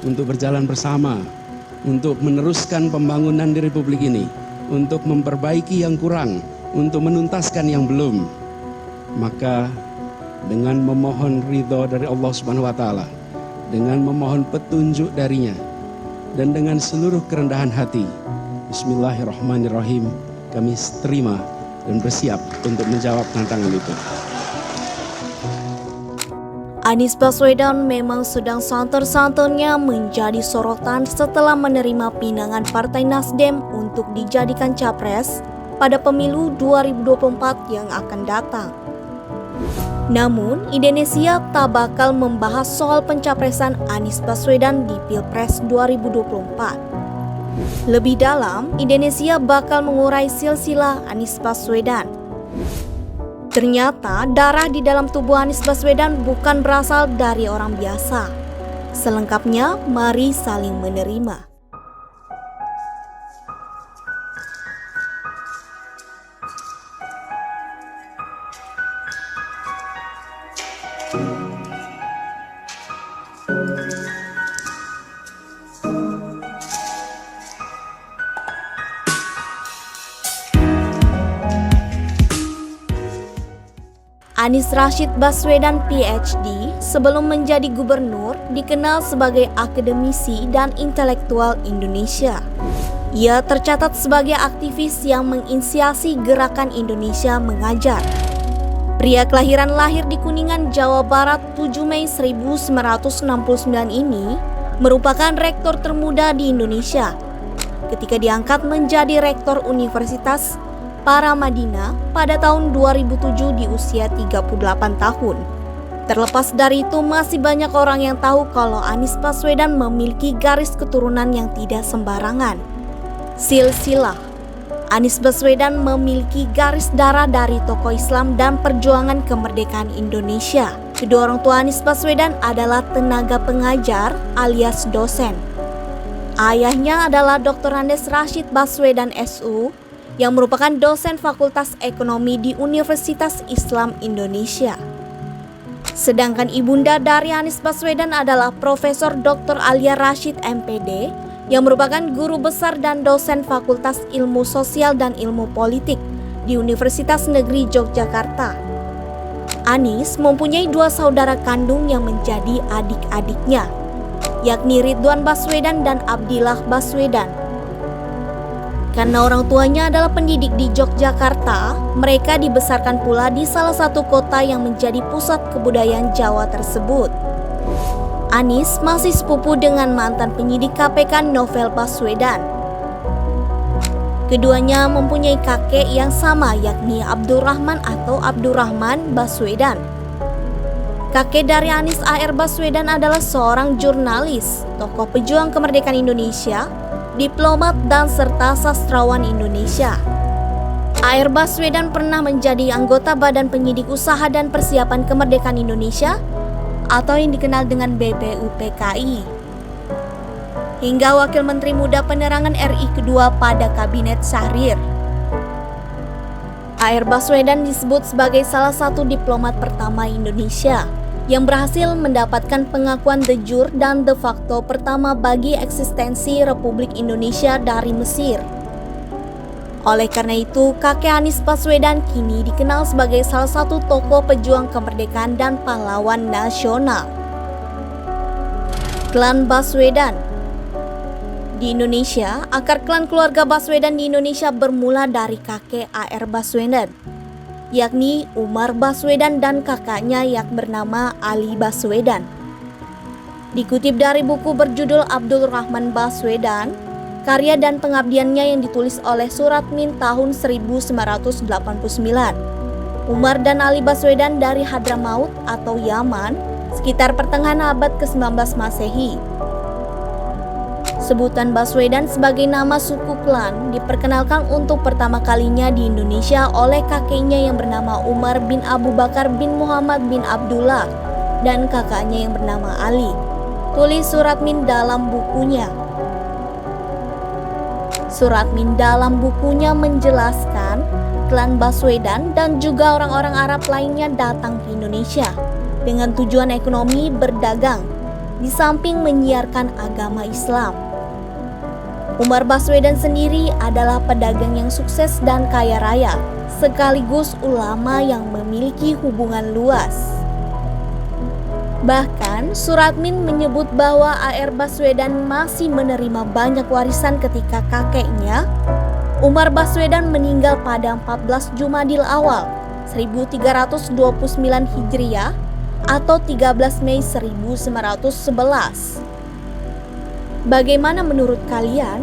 untuk berjalan bersama, untuk meneruskan pembangunan di Republik ini, untuk memperbaiki yang kurang, untuk menuntaskan yang belum. Maka dengan memohon ridho dari Allah Subhanahu wa Ta'ala, dengan memohon petunjuk darinya, dan dengan seluruh kerendahan hati, Bismillahirrahmanirrahim, kami terima dan bersiap untuk menjawab tantangan itu. Anies Baswedan memang sedang santer-santernya menjadi sorotan setelah menerima pinangan Partai Nasdem untuk dijadikan capres pada pemilu 2024 yang akan datang. Namun, Indonesia tak bakal membahas soal pencapresan Anies Baswedan di Pilpres 2024. Lebih dalam, Indonesia bakal mengurai silsilah Anies Baswedan. Ternyata darah di dalam tubuh Anies Baswedan bukan berasal dari orang biasa. Selengkapnya, mari saling menerima. Anies Rashid Baswedan PhD sebelum menjadi gubernur dikenal sebagai akademisi dan intelektual Indonesia. Ia tercatat sebagai aktivis yang menginisiasi gerakan Indonesia Mengajar. Pria kelahiran lahir di Kuningan, Jawa Barat 7 Mei 1969 ini merupakan rektor termuda di Indonesia ketika diangkat menjadi rektor Universitas Paramadina pada tahun 2007 di usia 38 tahun. Terlepas dari itu, masih banyak orang yang tahu kalau Anies Baswedan memiliki garis keturunan yang tidak sembarangan. Silsilah. Anies Baswedan memiliki garis darah dari tokoh Islam dan perjuangan kemerdekaan Indonesia. Kedua orang tua Anies Baswedan adalah tenaga pengajar alias dosen. Ayahnya adalah Dr. Andes Rashid Baswedan SU, yang merupakan dosen Fakultas Ekonomi di Universitas Islam Indonesia. Sedangkan ibunda dari Anies Baswedan adalah Profesor Dr. Alia Rashid MPD, yang merupakan guru besar dan dosen Fakultas Ilmu Sosial dan Ilmu Politik di Universitas Negeri Yogyakarta. Anies mempunyai dua saudara kandung yang menjadi adik-adiknya, yakni Ridwan Baswedan dan Abdillah Baswedan. Karena orang tuanya adalah pendidik di Yogyakarta, mereka dibesarkan pula di salah satu kota yang menjadi pusat kebudayaan Jawa tersebut. Anies masih sepupu dengan mantan penyidik KPK Novel Baswedan. Keduanya mempunyai kakek yang sama, yakni Abdurrahman atau Abdurrahman Baswedan. Kakek dari Anies A.R. Baswedan adalah seorang jurnalis, tokoh pejuang kemerdekaan Indonesia, diplomat dan serta sastrawan Indonesia. A.R. Baswedan pernah menjadi anggota Badan Penyidik Usaha dan Persiapan Kemerdekaan Indonesia atau yang dikenal dengan BPUPKI, hingga Wakil Menteri Muda Penerangan RI kedua pada Kabinet Syahrir. A.R. Baswedan disebut sebagai salah satu diplomat pertama Indonesia yang berhasil mendapatkan pengakuan de jure dan de facto pertama bagi eksistensi Republik Indonesia dari Mesir. Oleh karena itu, kakek Anies Baswedan kini dikenal sebagai salah satu tokoh pejuang kemerdekaan dan pahlawan nasional. Klan Baswedan. Di Indonesia, akar klan keluarga Baswedan di Indonesia bermula dari kakek A.R. Baswedan, yakni Umar Baswedan dan kakaknya yang bernama Ali Baswedan. Dikutip dari buku berjudul Abdul Rahman Baswedan, karya dan pengabdiannya yang ditulis oleh Suratmin tahun 1989. Umar dan Ali Baswedan dari Hadramaut atau Yaman sekitar pertengahan abad ke-19 Masehi. Sebutan Baswedan sebagai nama suku klan diperkenalkan untuk pertama kalinya di Indonesia oleh kakeknya yang bernama Umar bin Abu Bakar bin Muhammad bin Abdullah dan kakaknya yang bernama Ali. Tulis Suratmin dalam bukunya. Suratmin dalam bukunya menjelaskan klan Baswedan dan juga orang-orang Arab lainnya datang ke Indonesia dengan tujuan ekonomi berdagang. di samping menyiarkan agama Islam. Umar Baswedan sendiri adalah pedagang yang sukses dan kaya raya, sekaligus ulama yang memiliki hubungan luas. Bahkan, Suratmin menyebut bahwa AR Baswedan masih menerima banyak warisan ketika kakeknya, Umar Baswedan, meninggal pada 14 Jumadil Awal 1329 Hijriah atau 13 Mei 1911. Bagaimana menurut kalian?